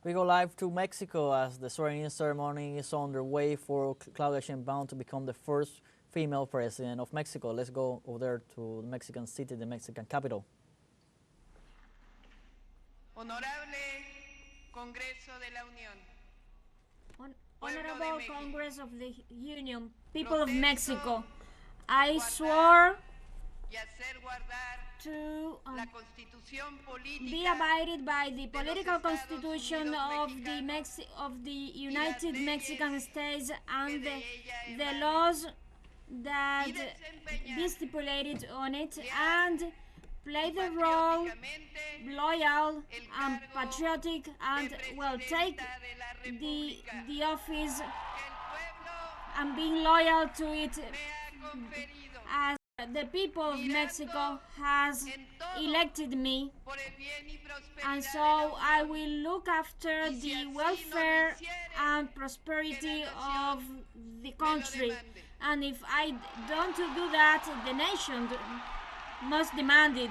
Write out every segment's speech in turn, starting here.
We go live to Mexico as the swearing-in ceremony is underway for Claudia Sheinbaum to become the first female president of Mexico. Let's go over there to the Mexican city, the Mexican capital. Honorable Congreso de la Unión. Honorable Congress of the Union, people of Mexico, I swore to be abided by the political constitution of the United Mexican States and the laws that be stipulated on it, and play the role loyal and patriotic, and take the office and being loyal to it as the people of Mexico has elected me, and so I will look after the welfare and prosperity of the country, and if I don't do that, the nation must demand me.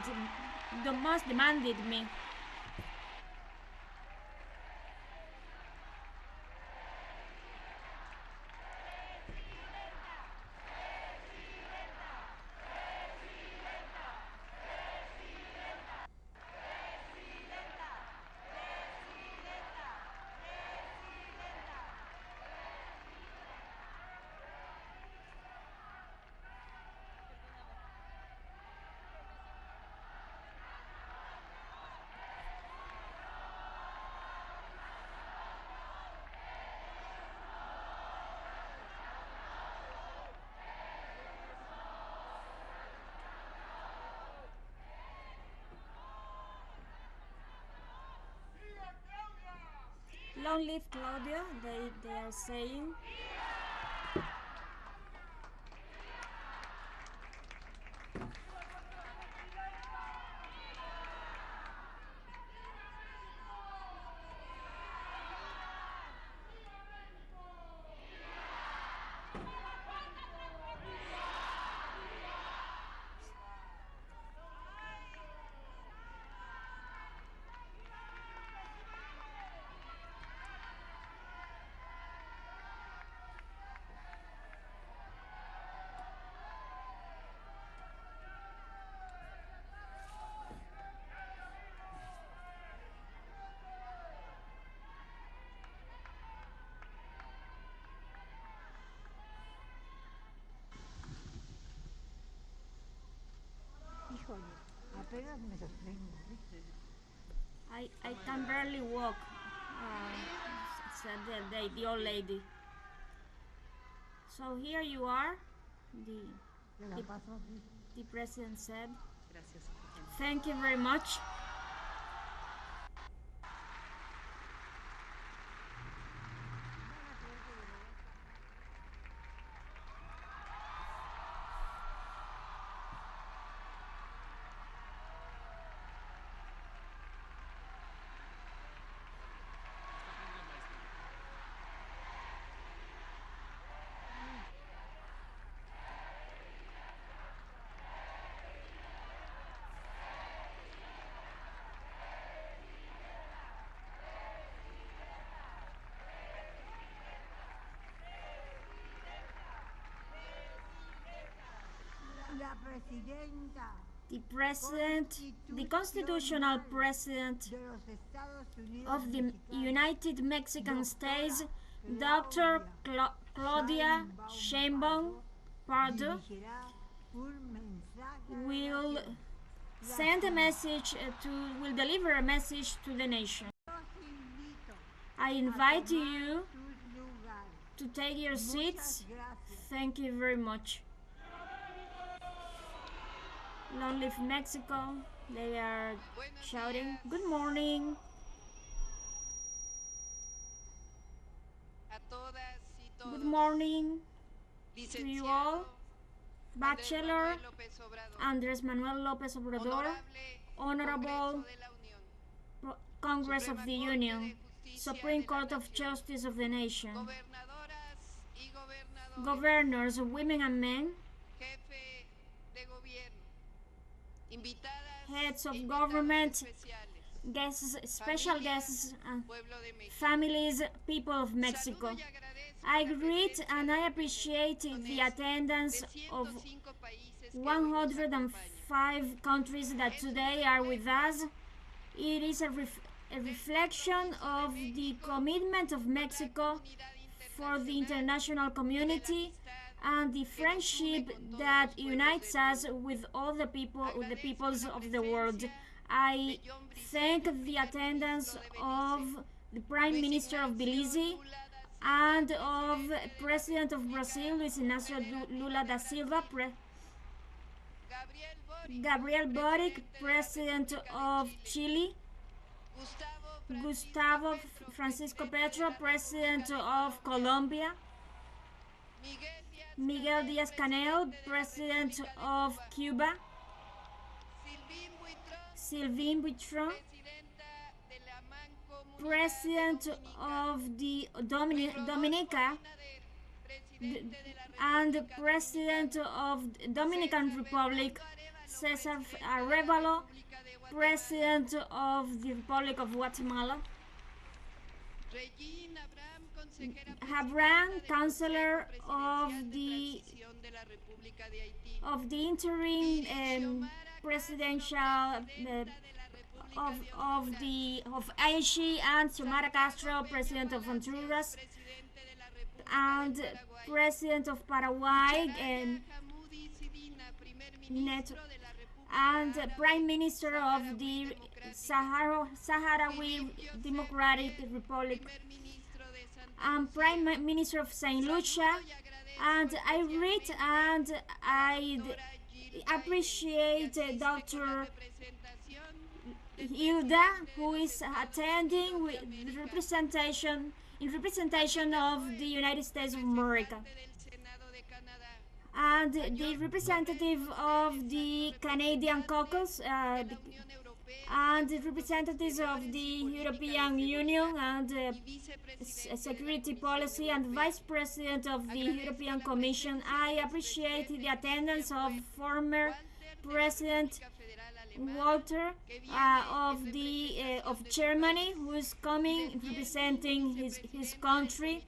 Long live Claudia, they are saying. I can barely walk, said the old lady. So here you are, the president said. Thank you very much. The president, the constitutional president of the United Mexican States, Dr. Claudia Sheinbaum Pardo, will deliver a message to the nation. I invite you to take your seats. Thank you very much. Long live Mexico, they are shouting. Good morning. Good morning to you all. Bachelor Andrés Manuel López Obrador, Honorable Congress of the Union, Supreme Court of Justice of the nation, governors, women and men, heads of government, guests, special guests, families, people of Mexico. I greet and I appreciate the attendance of 105 countries that today are with us. It is a reflection of the commitment of Mexico for the international community and the friendship that unites us with all the peoples of the world. I thank the attendance of the Prime Minister of Belize and of President of Brazil, Luis Inácio Lula da Silva, Gabriel Boric, President of Chile, Gustavo Francisco Petro, President of Colombia, Miguel Díaz-Canel, President of Cuba, Sylvine Buitron, President of the Dominica, and President of Dominican Republic, Cesar Arevalo, President of the Republic of Guatemala, Habran, Counselor of the interim presidential of Haiti, and Xiomara Castro, President of Honduras, and President of Paraguay, and Prime Minister of the Sahrawi Democratic Republic, and Prime Minister of Saint Lucia. And I read and I appreciate Dr. Hilda, who is attending with representation of the United States of America, and the representative of the Canadian caucus, and the representatives of the European Union and Security Policy, and Vice President of the European Commission. I appreciate the attendance of former President Walter of Germany, who is coming representing his country,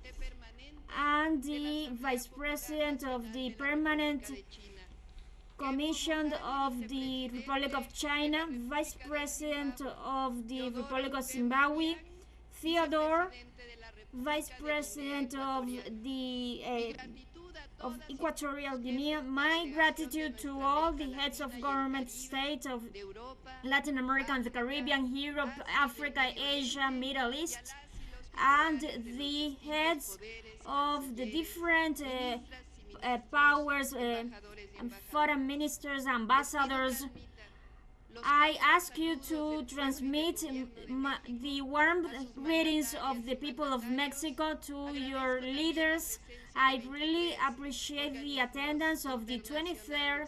and the Vice President of the Permanent Commission of the Republic of China, Vice President of the Republic of Zimbabwe, Theodore, Vice President of the of Equatorial Guinea. My gratitude to all the heads of government states of Latin America and the Caribbean, Europe, Africa, Asia, Middle East, and the heads of the different powers, foreign ministers, ambassadors. I ask you to transmit the warm greetings of the people of Mexico to your leaders. I really appreciate the attendance of the 23rd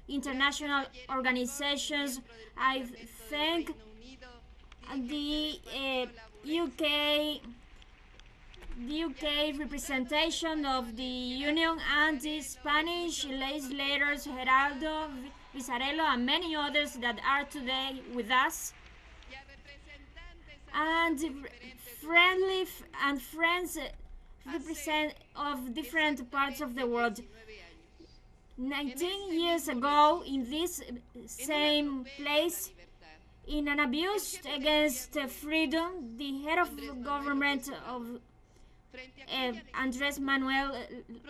international organizations. I thank the UK representation of the Union, and the Spanish legislators, Geraldo, Vizarello, and many others that are today with us, and friendly and friends represent of different parts of the world. 19 years ago, in this same place, in an abuse against freedom, the head of government of Andrés Manuel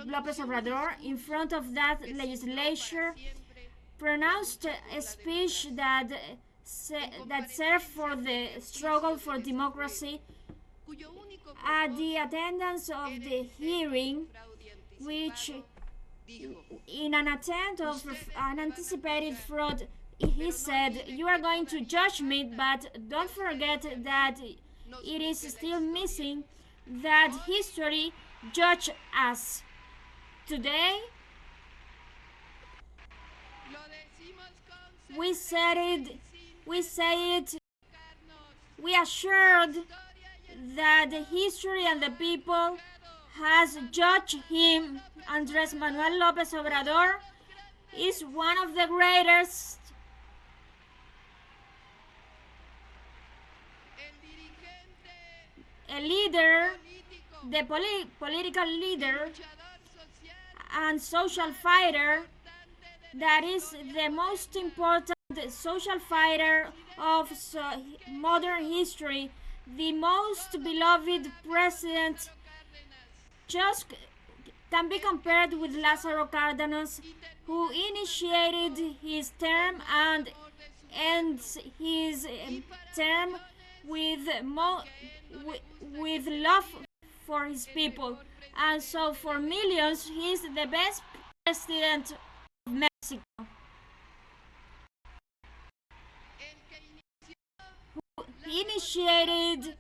López Obrador, in front of that legislature, pronounced a speech that served for the struggle for democracy. At the attendance of the hearing, which, in an attempt of an anticipated fraud, he said, "You are going to judge me, but don't forget that it is still missing that history judge us." Today, we say it, we assured that the history and the people has judged him. Andrés Manuel López Obrador is one of the greatest a leader, the political leader and social fighter that is the most important social fighter of modern history, the most beloved president, just can be compared with Lázaro Cárdenas, who initiated his term and ends his term with love for his people. And so for millions, he's the best president of Mexico. Who initiated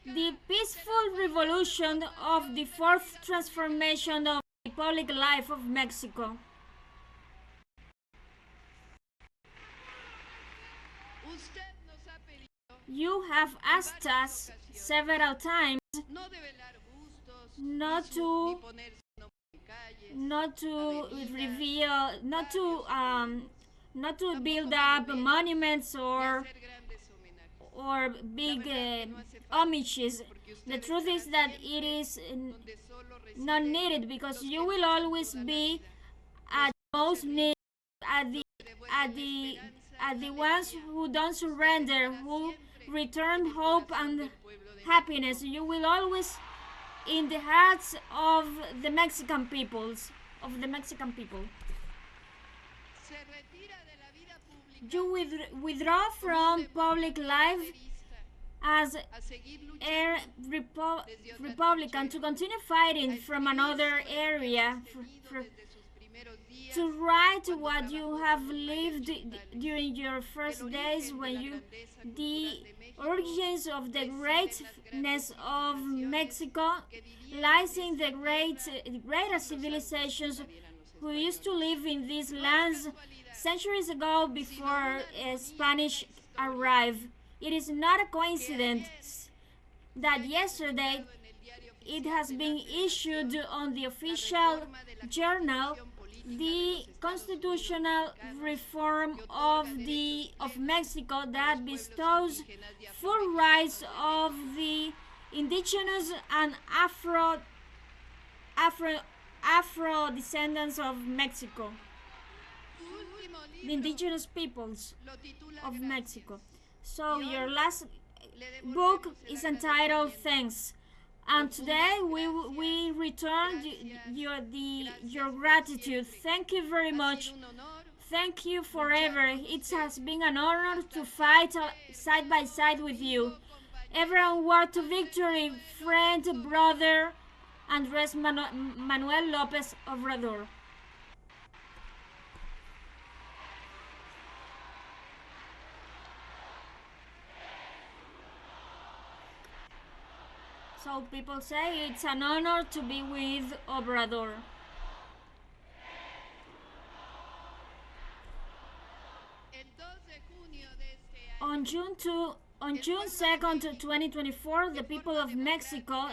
the peaceful revolution of the fourth transformation of the public life of Mexico. You have asked us several times not to reveal, not to build up monuments or big homages. The truth is that it is not needed, because you will always be at most need at the ones who don't surrender, who return hope and happiness. You will always in the hearts of the Mexican people. You withdraw from public life as a Republican to continue fighting from another area, to write what you have lived during your first days, when the origins of the greatness of Mexico lies in the greater civilizations who used to live in these lands centuries ago before Spanish arrived. It is not a coincidence that yesterday it has been issued on the official journal the constitutional reform of Mexico that bestows full rights of the indigenous and Afro descendants of Mexico, the indigenous peoples of Mexico. So your last book is entitled Thanks, and today we return your gratitude. Thank you very much. Thank you forever. It has been an honor to fight side by side with you. Ever onward to victory, friend, brother, Andrés Manuel López Obrador. So people say it's an honor to be with Obrador. On June 2nd, 2024, the people of Mexico,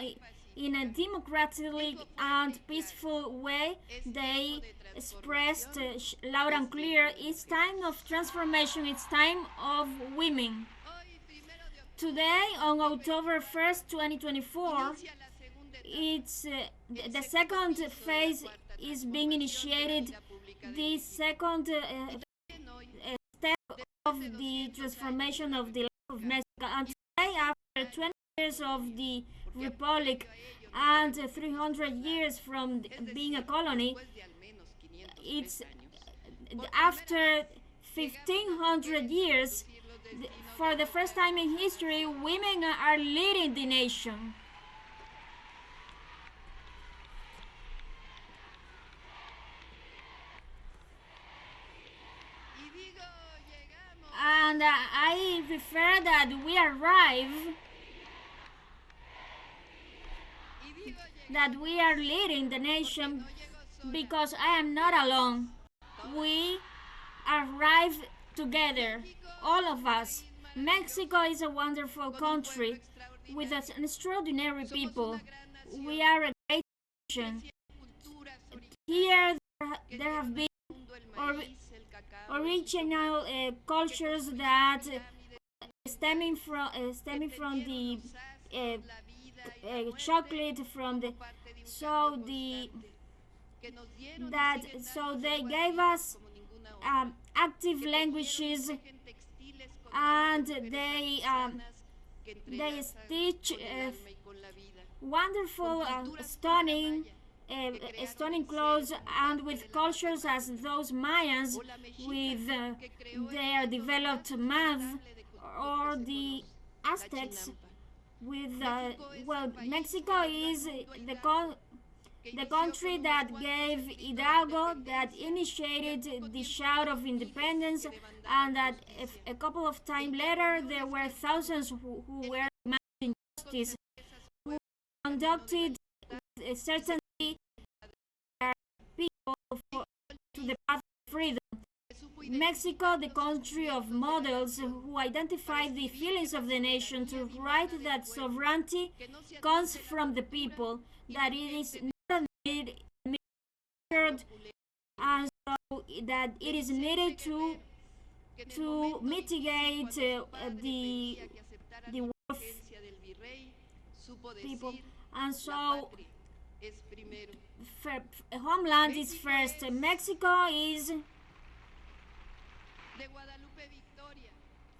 in a democratic and peaceful way, they expressed loud and clear, it's time of transformation, it's time of women. Today, on October 1st, 2024, it's the second phase is being initiated, the second step of the transformation of the life of Mexico. And today, after 20 years of the Republic and 300 years from being a colony, it's after 1500 years, for the first time in history, women are leading the nation. And I refer that we arrive, that we are leading the nation, because I am not alone. We arrive together, all of us. Mexico is a wonderful country with an extraordinary people. We are a great nation. Here there have been original cultures that stemming from the chocolate from the so they gave us active languages, and they stitch wonderful, stunning clothes, and with cultures as those Mayans with their developed math, or the Aztecs with Mexico is the country that gave Hidalgo, that initiated the shout of independence, and that a couple of times later there were thousands who were demanding justice, who conducted with certainty people to the path of freedom. Mexico, the country of models who identify the feelings of the nation, to write that sovereignty comes from the people, that it is not needed, and so that it is needed to mitigate the worth people, and so homeland is first. Mexico is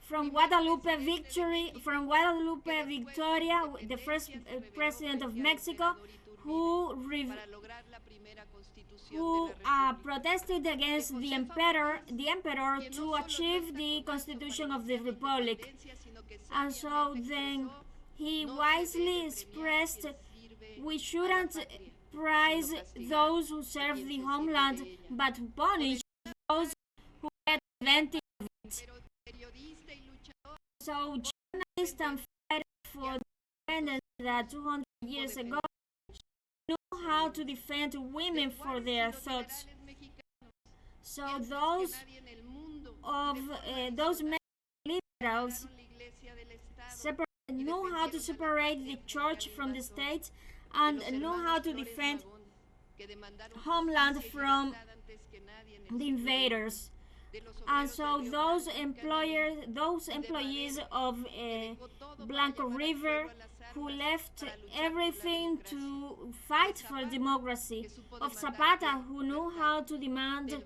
from Guadalupe Victoria, the first president of Mexico, who protested against the emperor to achieve the constitution of the republic. And so then he wisely expressed, we shouldn't prize those who serve the homeland, but punish those who get advantage of it. So journalists and fighters for independence that 200 years ago knew how to defend women for their thoughts. So those liberals knew how to separate the church from the state, and knew how to defend homeland from the invaders. And so those employees of Blanco River, who left everything to fight for democracy, of Zapata, who knew how to demand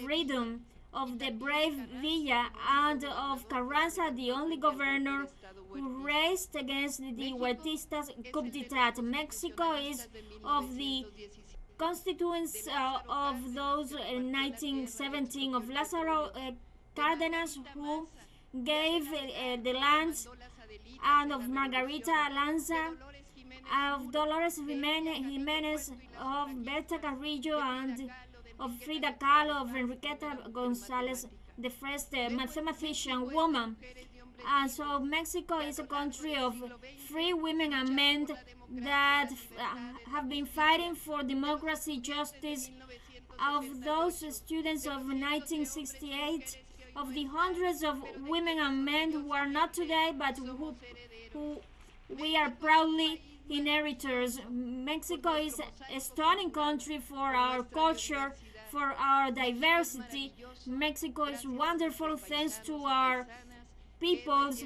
freedom, of the brave Villa, and of Carranza, the only governor who raised against the Huertistas coup d'etat. Mexico is of the constituents of those in 1917 of Lázaro Cárdenas, who gave the lands, and of Margarita Lanza, of Dolores Jimenez, of Berta Carrillo, and of Frida Kahlo, of Enriqueta González, the first mathematician woman. And so Mexico is a country of free women and men that have been fighting for democracy, justice. Of those students of 1968, of the hundreds of women and men who are not today, but who we are proudly inheritors. Mexico is a stunning country for our culture, for our diversity. Mexico is wonderful thanks to our peoples,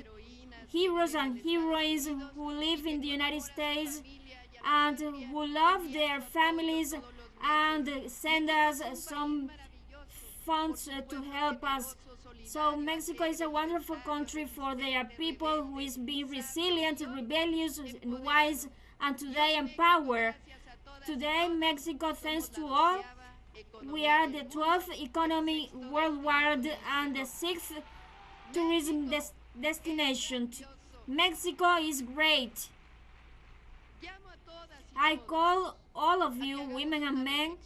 heroes and heroines who live in the United States and who love their families and send us some funds to help us. So Mexico is a wonderful country for their people, who is being resilient, rebellious, and wise, and today empowered. Today, Mexico, thanks to all, we are the 12th economy worldwide and the 6th tourism destination. Mexico is great. I call all of you, women and men,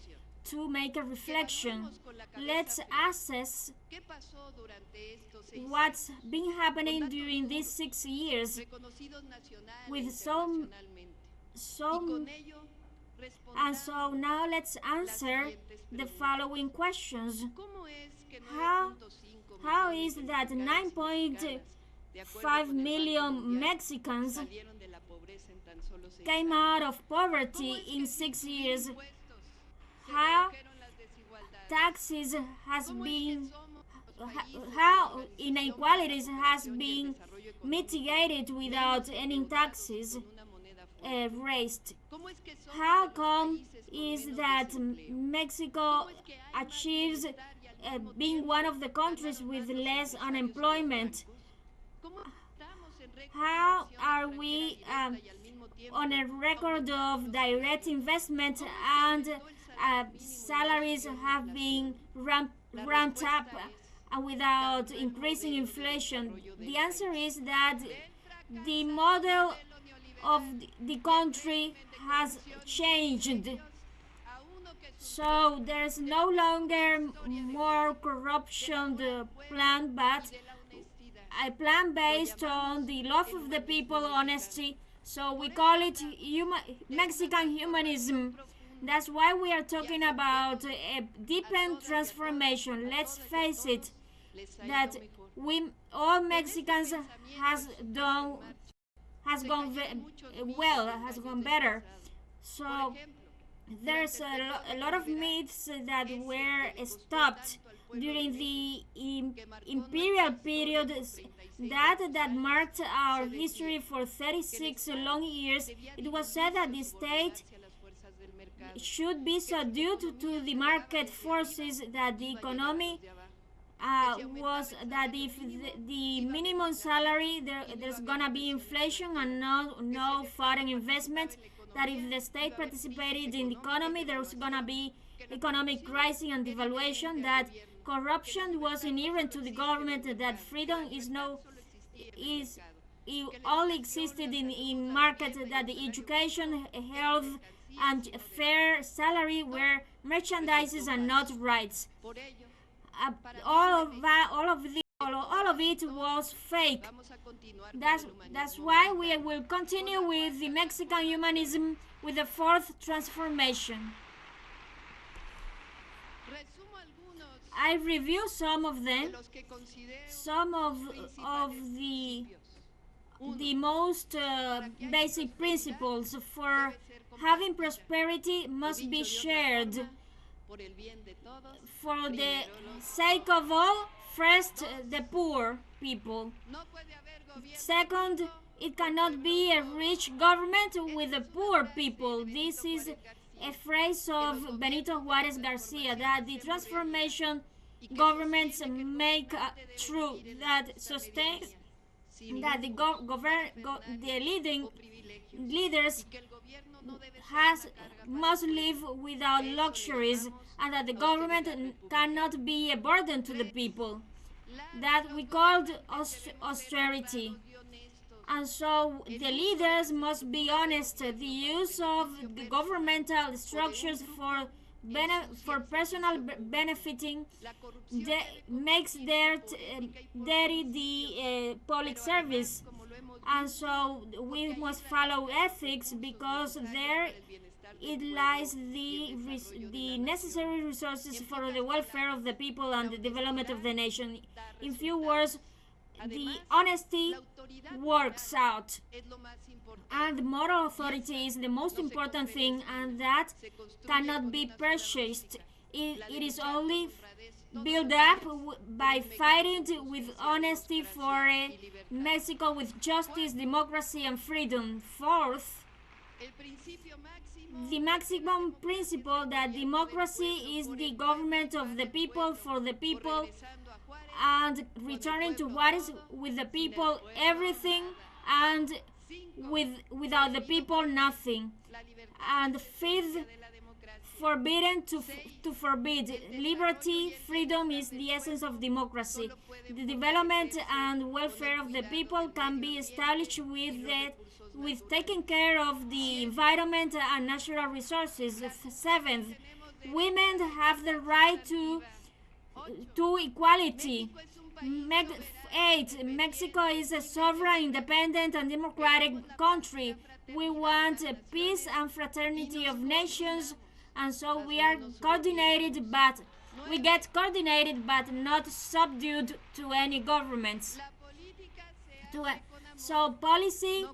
to make a reflection. Let's assess what's been happening during these 6 years with some and so now let's answer the following questions. How is that 9.5 million Mexicans came out of poverty in 6 years? How taxes has been, how inequalities has been mitigated without any taxes? raised. How come is that Mexico achieves being one of the countries with less unemployment? How are we on a record of direct investment and salaries have been ramped up without increasing inflation? The answer is that the model of the country has changed. So there's no longer more corruption plan, but a plan based on the love of the people, honesty. So we call it Mexican humanism. That's why we are talking about a deepened transformation. Let's face it, that all Mexicans has gone better. So there's a lot of myths that were stopped during the imperial period that marked our history for 36 long years. It was said that the state should be subdued to the market forces, that the economy was that if the minimum salary, there's gonna be inflation and no foreign investment, that if the state participated in the economy, there's gonna be economic crisis and devaluation, that corruption was inherent to the government, that freedom it only existed in markets, that the education, health, and fair salary were merchandises and not rights. All of it was fake. That's why we will continue with the Mexican humanism with the fourth transformation. I review some of them. Some of the most basic principles for having prosperity must be shared for the sake of all. First, the poor people. Second, it cannot be a rich government with the poor people. This is a phrase of Benito Juarez Garcia, that the transformation governments make true, that sustains, that the leading leaders must live without luxuries, and that the government cannot be a burden to the people. That we called austerity. And so the leaders must be honest. The use of the governmental structures for personal benefiting makes dirty the public service. And so we must follow ethics, because there it lies the necessary resources for the welfare of the people and the development of the nation. In few words, the honesty works out, and moral authority is the most important thing, and that cannot be purchased. It is only built up by fighting with honesty for Mexico with justice, democracy, and freedom. Fourth, the maximum principle, that democracy is the government of the people, for the people, and returning to what is with the people everything, and without the people nothing. And fifth, forbidden to forbid. Liberty, freedom is the essence of democracy. The development and welfare of the people can be established with taking care of the environment and natural resources. Seventh, women have the right to equality. Eight, Mexico is a sovereign, independent, and democratic country. We want peace and fraternity of nations, and so we are coordinated, but we get coordinated but not subdued to any governments. So policy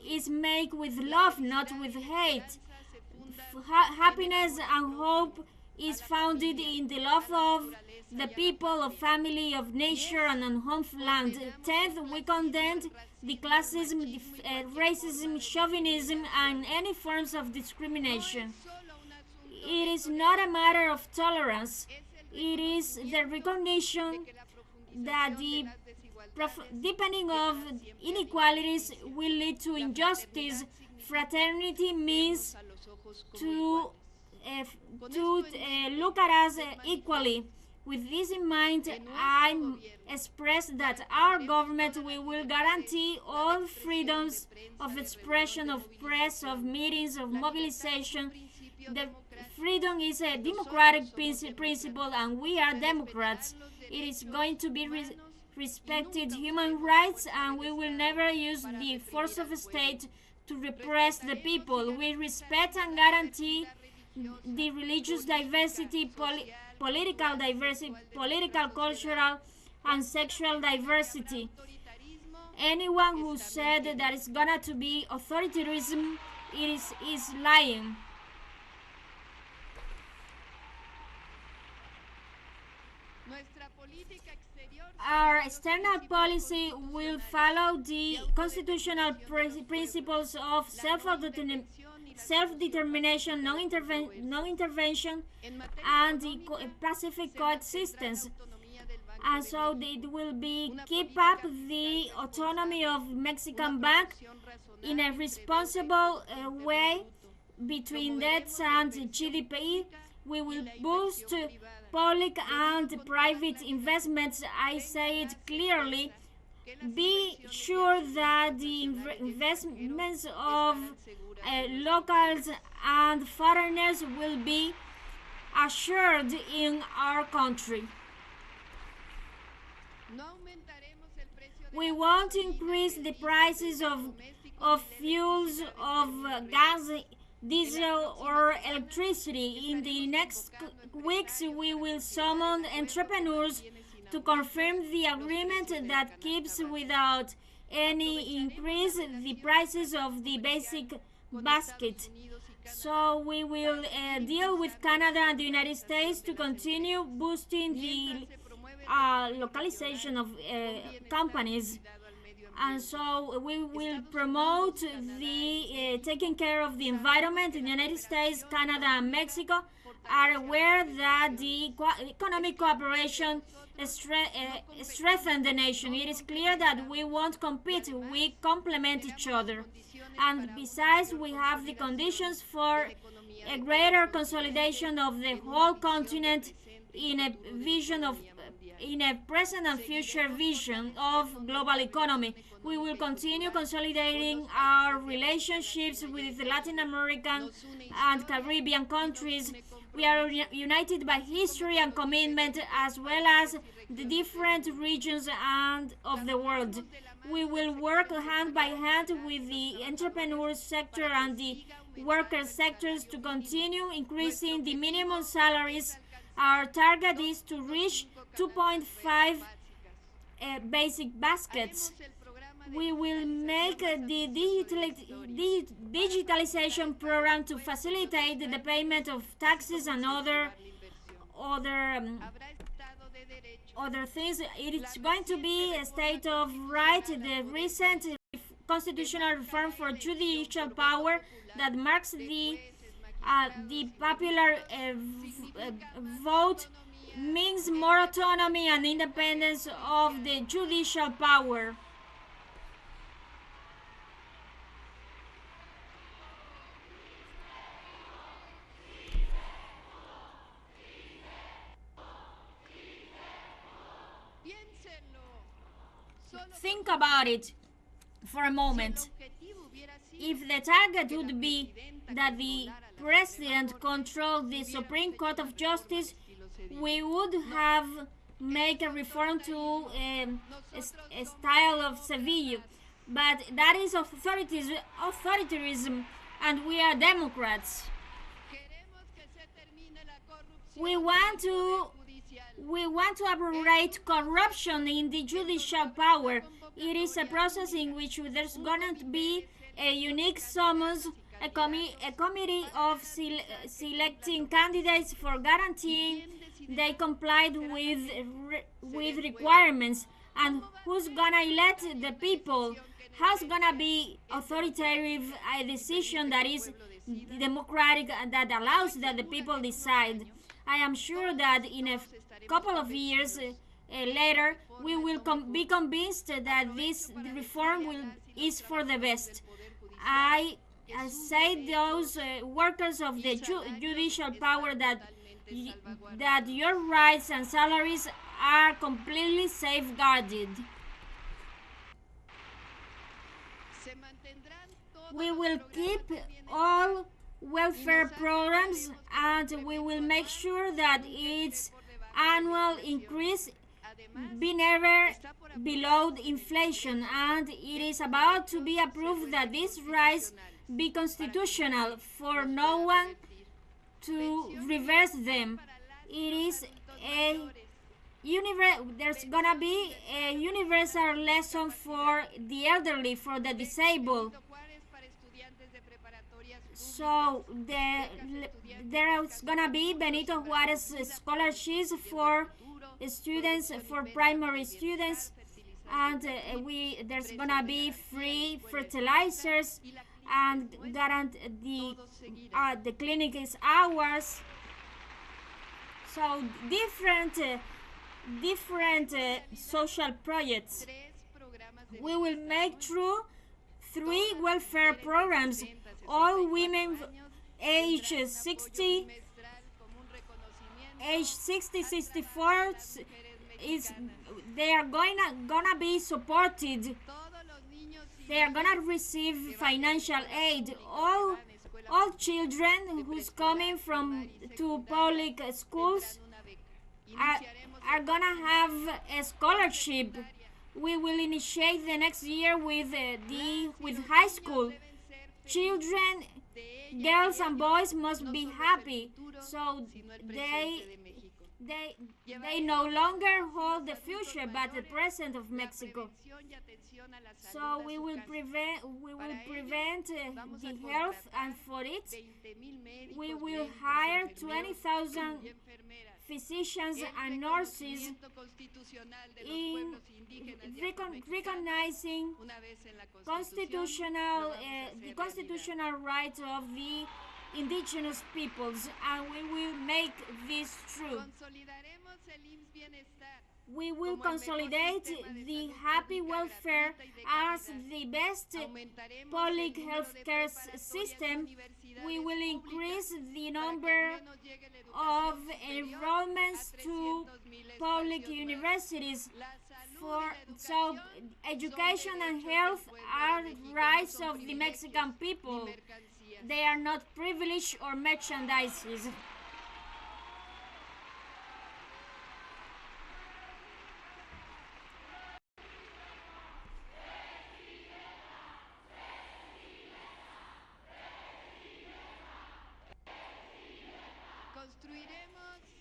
is made with love, not with hate. Happiness and hope is founded in the love of the people, of family, of nature, and on homeland. 10th, we condemn the classism, racism, chauvinism, and any forms of discrimination. It is not a matter of tolerance. It is the recognition that the deepening of inequalities will lead to injustice. Fraternity means to look at us equally. With this in mind, I express that our government will guarantee all freedoms of expression, of press, of meetings, of mobilization. The freedom is a democratic principle, and we are Democrats. It is going to be respected human rights, and we will never use the force of the state to repress the people. We respect and guarantee the religious diversity, political diversity, political, cultural, and sexual diversity. Anyone who said that it's gonna to be authoritarianism is lying. Our external policy will follow the constitutional principles of self-determination, non-intervention, and the pacific coexistence. And so it will be keep up the autonomy of Mexican bank in a responsible way between debts and GDP. We will boost public and private investments. I say it clearly. Be sure that the investments of locals and foreigners will be assured in our country. We won't increase the prices of fuels, of gas, diesel, or electricity. In the next weeks, we will summon entrepreneurs to confirm the agreement that keeps without any increase the prices of the basic basket. So we will deal with Canada and the United States to continue boosting the localization of companies. And so we will promote the taking care of the environment. In the United States, Canada, and Mexico are aware that the economic cooperation strengthens the nation. It is clear that we won't compete, we complement each other. And besides, we have the conditions for a greater consolidation of the whole continent in a vision of in a present and future vision of global economy. We will continue consolidating our relationships with the Latin American and Caribbean countries. We are united by history and commitment, as well as the different regions and of the world. We will work hand by hand with the entrepreneur sector and the worker sectors to continue increasing the minimum salaries. Our target is to reach 2.5 basic baskets. We will make the digitalization program to facilitate the payment of taxes and other things. It is going to be a state of right. The recent constitutional reform for judicial power that marks the popular vote means more autonomy and independence of the judicial power. Think about it for a moment. If the target would be that the president controlled the Supreme Court of Justice, we would have made a reform to a style of Seville. But that is authoritarianism, and we are Democrats. We want to abolish corruption in the judicial power. It is a process in which there's going to be a unique summons a committee of selecting candidates for guaranteeing they complied with requirements, and who's gonna elect the people, how's gonna be authoritative a decision that is democratic and that allows that the people decide. I am sure that in a couple of years later we will be convinced that this reform is for the best. I say those workers of the judicial power that your rights and salaries are completely safeguarded. We will keep all welfare programs, and we will make sure that its annual increase be never below inflation, and it is about to be approved that this rise be constitutional for no one to reverse them. It is there's gonna be a universal lesson for the elderly, for the disabled. So there's gonna be Benito Juarez scholarships for students, for primary students, and there's gonna be free fertilizers, and the clinic is ours. So different social projects. We will make through 3 welfare programs. All women age 60, 64 they are gonna be supported. They are gonna receive financial aid. All children who's coming from to public schools are gonna have a scholarship. We will initiate the next year with high school. Children, girls and boys must be happy, so they no longer hold the future but the present of Mexico. So we will prevent the health, and for it we will hire 20,000 physicians and nurses in recognizing the constitutional rights of the indigenous peoples, and we will make this true. We will consolidate the happy welfare as the best public health care system. We will increase the number of enrollments to public universities. So education and health are rights of the Mexican people. They are not privilege or merchandises.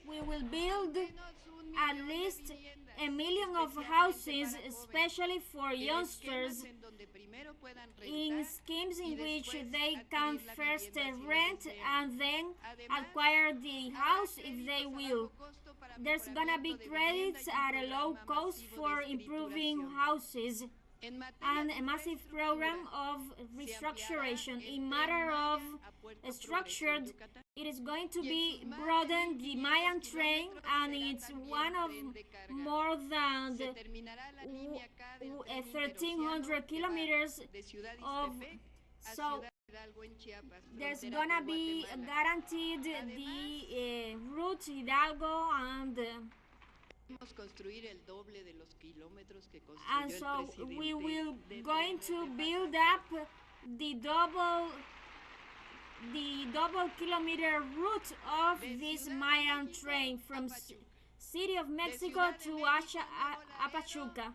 We will build at least 1 million of houses, especially for youngsters, in schemes in which they can first rent and then acquire the house if they will. There's gonna be credits at a low cost for improving houses, and a massive program of restructuration. In matter of structured, it is going to be broaden the Mayan train, and it's one of more than 1,300 kilometers of. So there's gonna be guaranteed the route Hidalgo, and so we will going to build up the double kilometer route of this Mayan train from City of Mexico to Pachuca,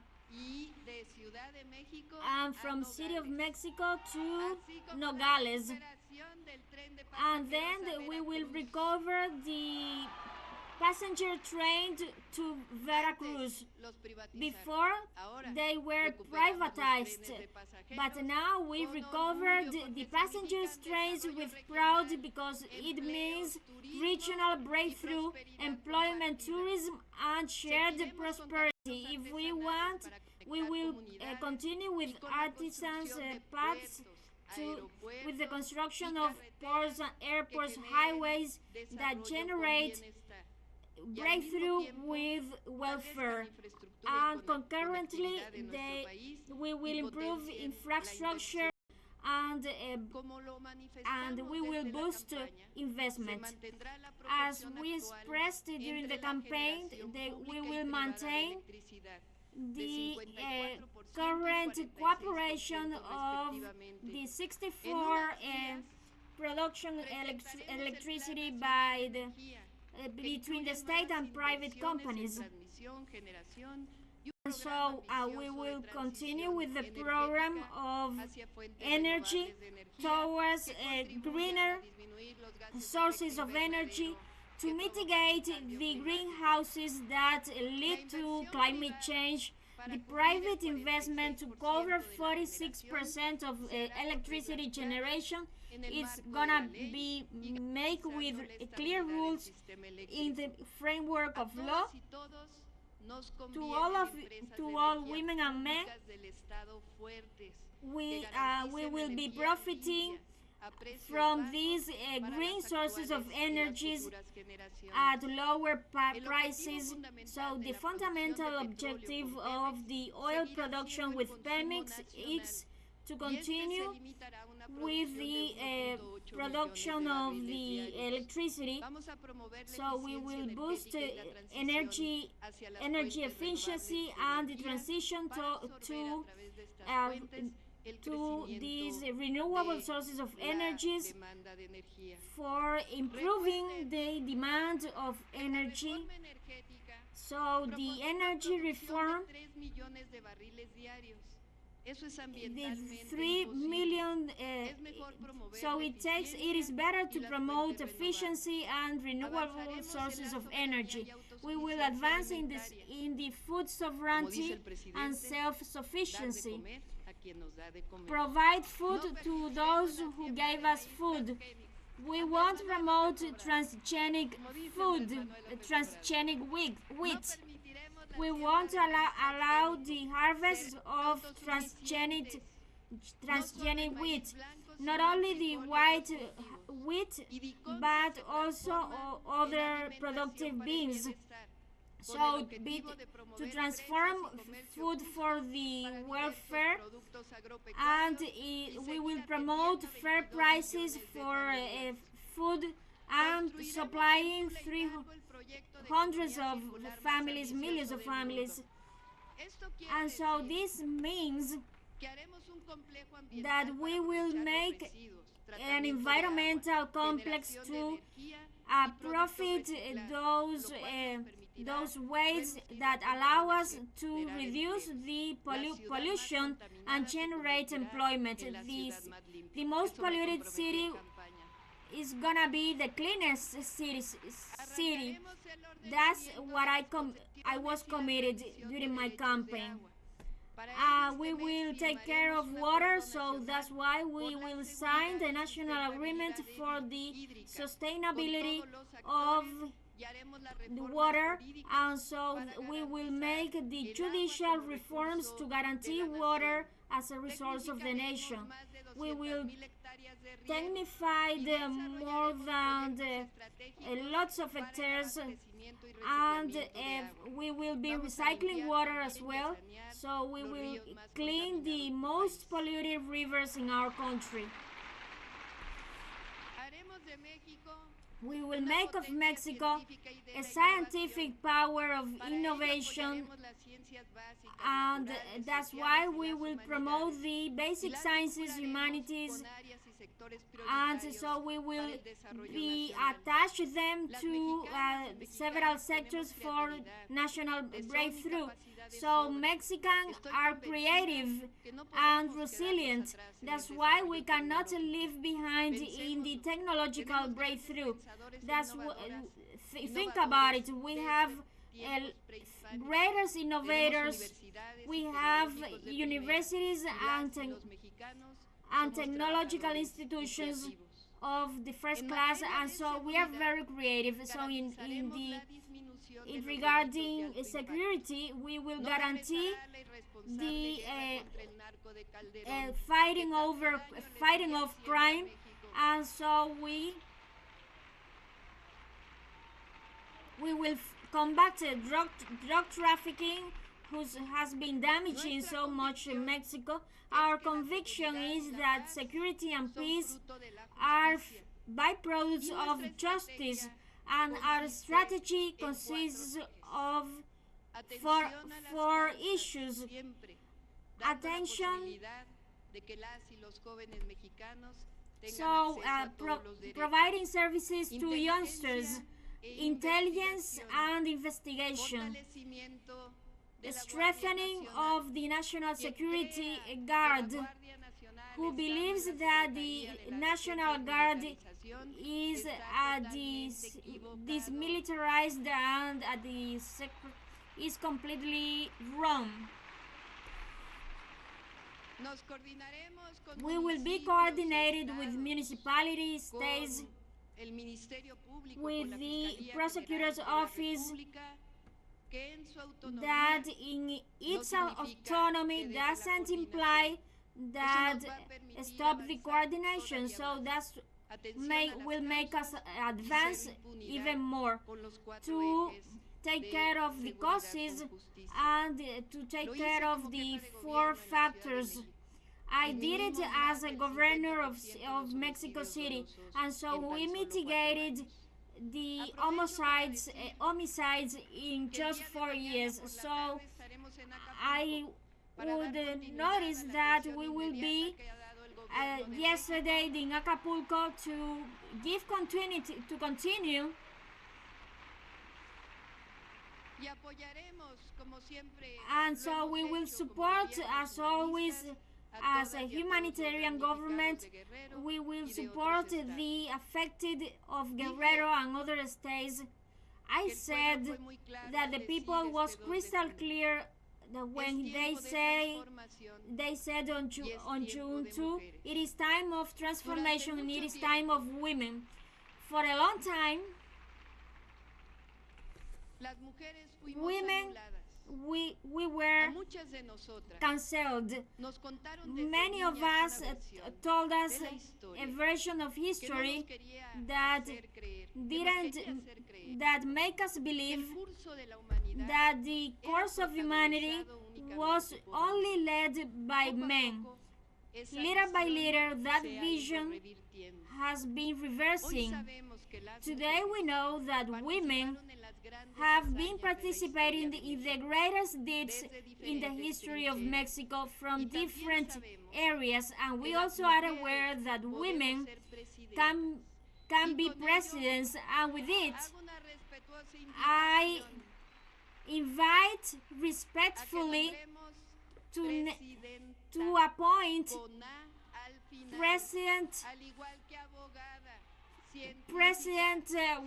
and from City of Mexico to Nogales, and then we will recover the passenger train to Veracruz. Before, they were privatized, but now we recovered the passenger trains with pride because it means regional breakthrough, employment, tourism, and shared prosperity. If we want, we will continue with artisans' paths with the construction of ports, airports, highways that generate breakthrough with welfare, and concurrently we will improve infrastructure and we will boost investment. As we expressed during the campaign, we will maintain the current cooperation of the 64 production electricity by between the state and private companies. And so we will continue with the program of energy towards greener sources of energy to mitigate the greenhouses that lead to climate change. The private investment to cover 46% of electricity generation is gonna be made with clear rules in the framework of law to all women and men. We will be profiting from these green sources of energies at lower prices. So the fundamental objective of the oil production with Pemex is to continue with the production of the electricity. So we will boost energy efficiency and the transition to these renewable sources of energies for improving the demand of energy. So the energy reform, the 3 million, so it is better to promote efficiency and renewable sources of energy. We will advance in the food sovereignty and self-sufficiency. Provide food to those who gave us food. We won't promote transgenic food, transgenic wheat. We won't allow the harvest of transgenic wheat. Not only the white wheat, but also other productive beans. So to transform food for the welfare, and we will promote fair prices for food and supplying hundreds of families, millions of families. And so this means that we will make an environmental complex to profit those ways that allow us to reduce the pollution and generate employment. The most polluted city is gonna be the cleanest city. That's what I was committed during my campaign. We will take care of water, so that's why we will sign the national agreement for the sustainability of the water, and so we will make the judicial reforms to guarantee water as a resource of the nation. We will technify more than lots of hectares, and we will be recycling water as well, so we will clean the most polluted rivers in our country. We will make of Mexico a scientific power of innovation, and that's why we will promote the basic sciences, humanities, and so we will be attached them to several sectors for national breakthrough. So Mexicans are creative and resilient. That's why we cannot leave behind in the technological breakthrough. think about it. We have greatest innovators, we have universities and technological institutions of the first class, and so we are very creative. So in regarding security, we will guarantee the fighting of crime, and so we will combat drug trafficking, which has been damaging so much in Mexico. Our conviction is that security and peace are byproducts of justice, and our strategy consists of four issues: attention, providing services to youngsters, intelligence and investigation, the strengthening of the National Security Guard, who believes that the National Guard is dismilitarized and is completely wrong. We will be coordinated with municipalities, states, with the prosecutor's office, that in its autonomy doesn't imply that stop the coordination. So that will make us advance even more to take care of the causes and to take care of the four factors. I did it as a governor of Mexico City, and so we mitigated the homicides in just 4 years. So I would notice that we will be yesterday in Acapulco to give continuity, to continue, and so we will support, as always, as a humanitarian government. We will support the affected of Guerrero and other states. I said that the people was crystal clear that when they said on June 2, it is time of transformation and it is time of women. For a long time, women, we were cancelled. Many of us told us a version of history that make us believe that the course of humanity was only led by men. Little by little, that vision has been reversing. Today we know that women have been participating in the greatest deeds in the history of Mexico from different areas, and we also are aware that women can be presidents, and with it I invite respectfully to appoint president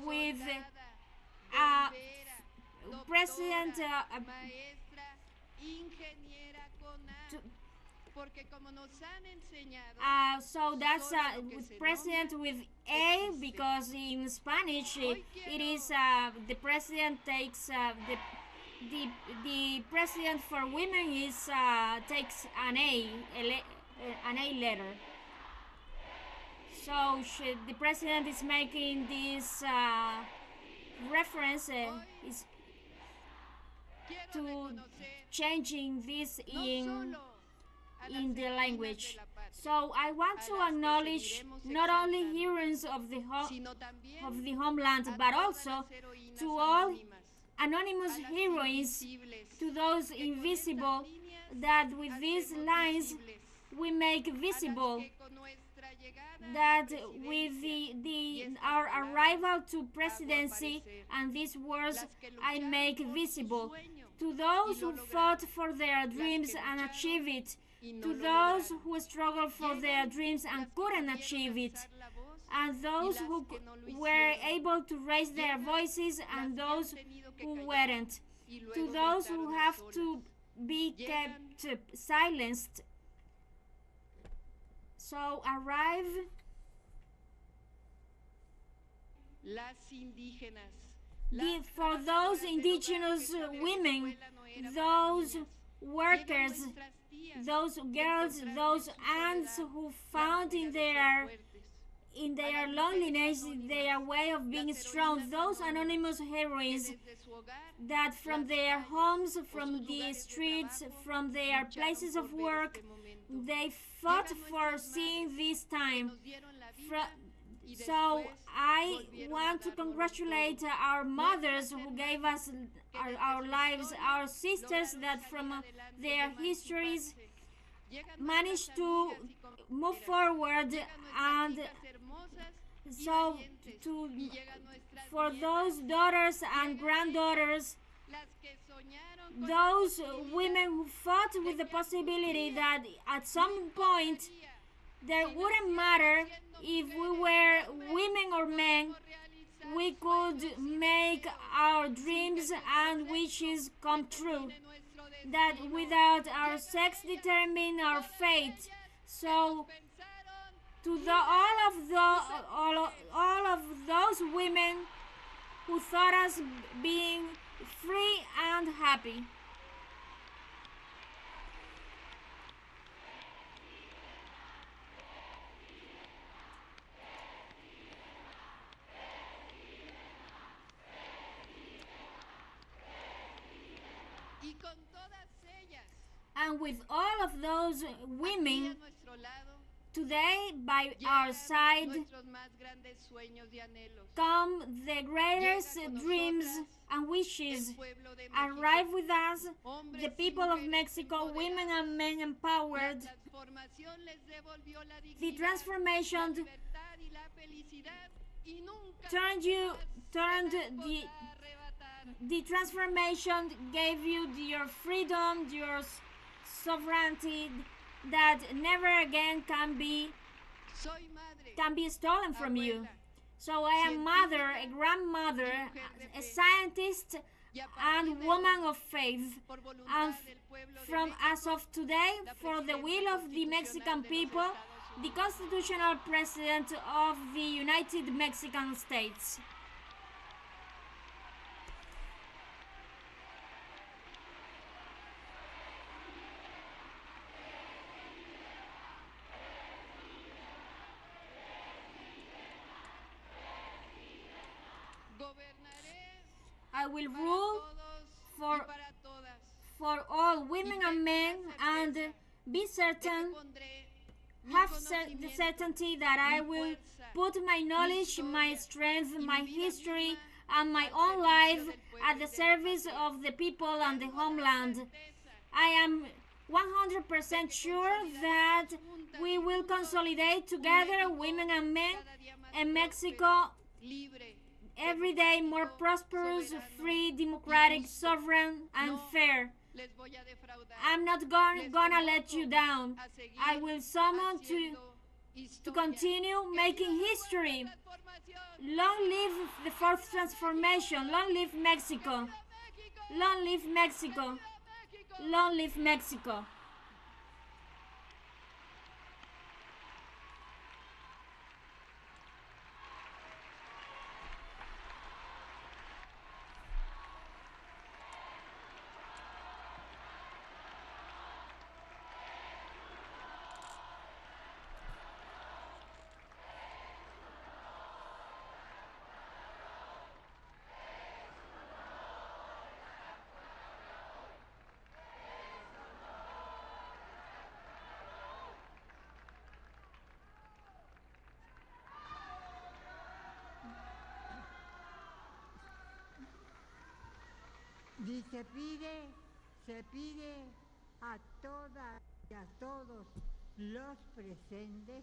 with president so that's with president with A, because in Spanish it is the president takes the president for women is takes an A letter. So the president is making this reference is to changing this in the language. So I want to acknowledge not only heroes of the homeland, but also to all anonymous heroines, to those invisible, that with these lines we make visible, that with our arrival to presidency and these words I make visible, to those who fought for their dreams and achieved it, to those who struggled for their dreams and couldn't achieve it, and those who were able to raise their voices and those who weren't, to those who have to be kept silenced. So arrive for those indigenous women, those workers, those girls, those aunts who found in their loneliness their way of being strong, those anonymous heroines that from their homes, from the streets, from their places of work, they fought for seeing this time. So I want to congratulate our mothers who gave us our lives, our sisters that from their histories managed to move forward, and so for those daughters and granddaughters, those women who fought with the possibility that at some point there wouldn't matter if we were women or men, we could make our dreams and wishes come true, that without our sex determine our fate. So to all of those women who thought us being free and happy. And with all of those women today by our side come the greatest dreams and wishes. Arrive with us, the people of Mexico, women and men empowered. The transformation the transformation gave you your freedom, your sovereignty that never again can be stolen from you. So I am mother, a grandmother, a scientist, and woman of faith. And from as of today, for the will of the Mexican people, the constitutional president of the United Mexican States. I will rule for all women and men, and be certain, the certainty that I will put my knowledge, my strength, my history, and my own life at the service of the people and the homeland. I am 100% sure that we will consolidate together, women and men, and Mexico every day more prosperous, free, democratic, sovereign, and fair. I'm not gonna let you down. I will summon to continue making history. Long live the fourth transformation. Long live Mexico. Long live Mexico. Long live Mexico. Y se pide a todas y a todos los presentes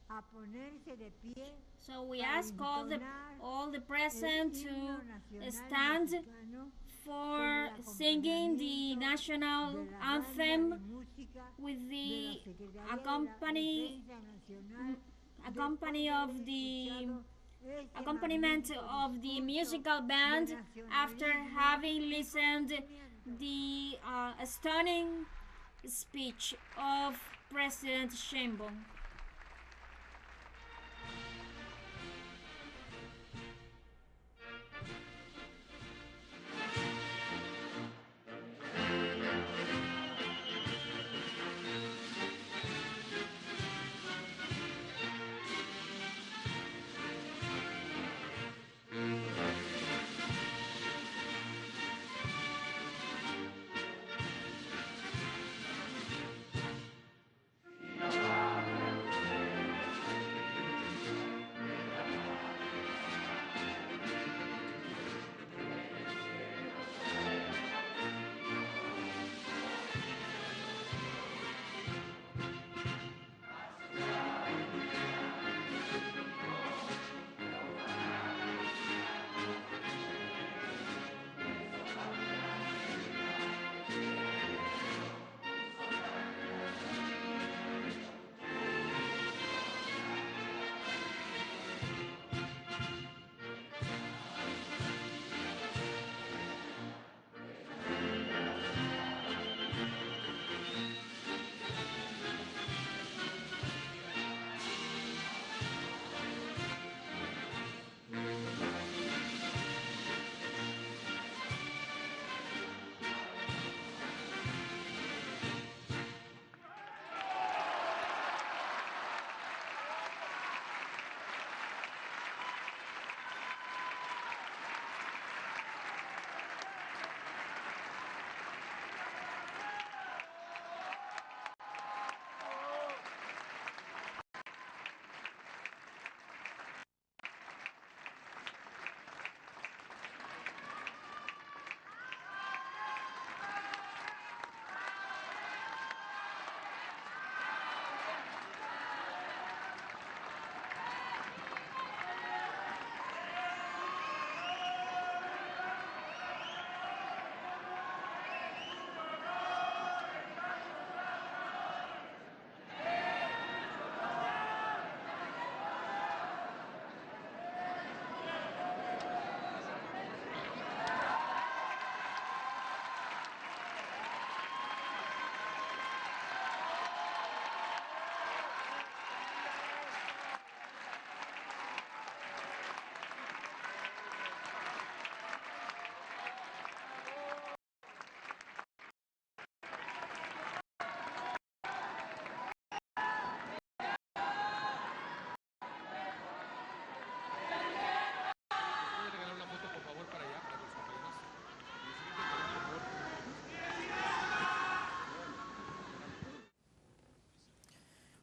a ponerse de pie. So we ask all the present to stand for singing the national anthem with the accompaniment of the musical band after having listened the stunning speech of President Sheinbaum.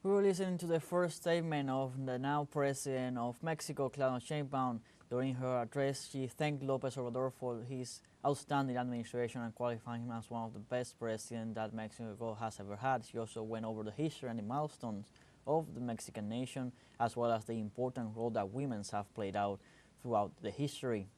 We were listening to the first statement of the now President of Mexico, Claudia Sheinbaum. During her address, she thanked López Obrador for his outstanding administration and qualifying him as one of the best presidents that Mexico has ever had. She also went over the history and the milestones of the Mexican nation, as well as the important role that women have played out throughout the history.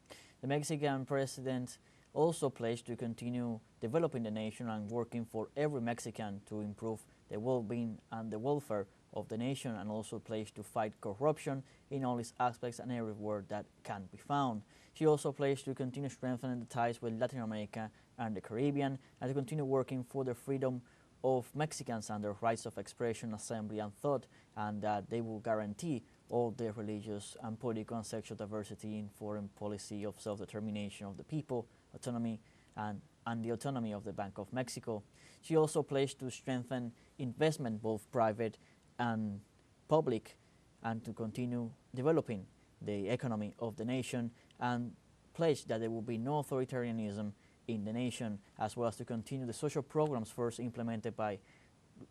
The Mexican president also pledged to continue developing the nation and working for every Mexican to improve the well-being and the welfare of the nation, and also pledged to fight corruption in all its aspects and everywhere that can be found. She also pledged to continue strengthening the ties with Latin America and the Caribbean, and to continue working for the freedom of Mexicans and their rights of expression, assembly, and thought, and that they will guarantee all the religious and political and sexual diversity in foreign policy of self-determination of the people, autonomy, and the autonomy of the Bank of Mexico. She also pledged to strengthen investment, both private and public, and to continue developing the economy of the nation, and pledged that there will be no authoritarianism in the nation, as well as to continue the social programs first implemented by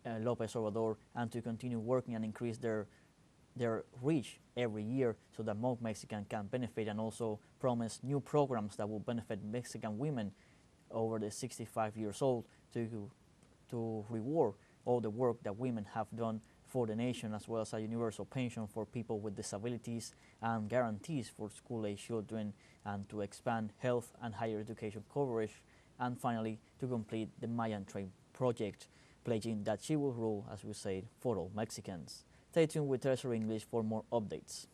López Obrador, and to continue working and increase their reach every year so that more Mexicans can benefit, and also promise new programs that will benefit Mexican women over the 65 years old to reward all the work that women have done for the nation, as well as a universal pension for people with disabilities and guarantees for school-age children, and to expand health and higher education coverage, and finally to complete the Mayan Train project, pledging that she will rule, as we said, for all Mexicans. Stay tuned with teleSUR English for more updates.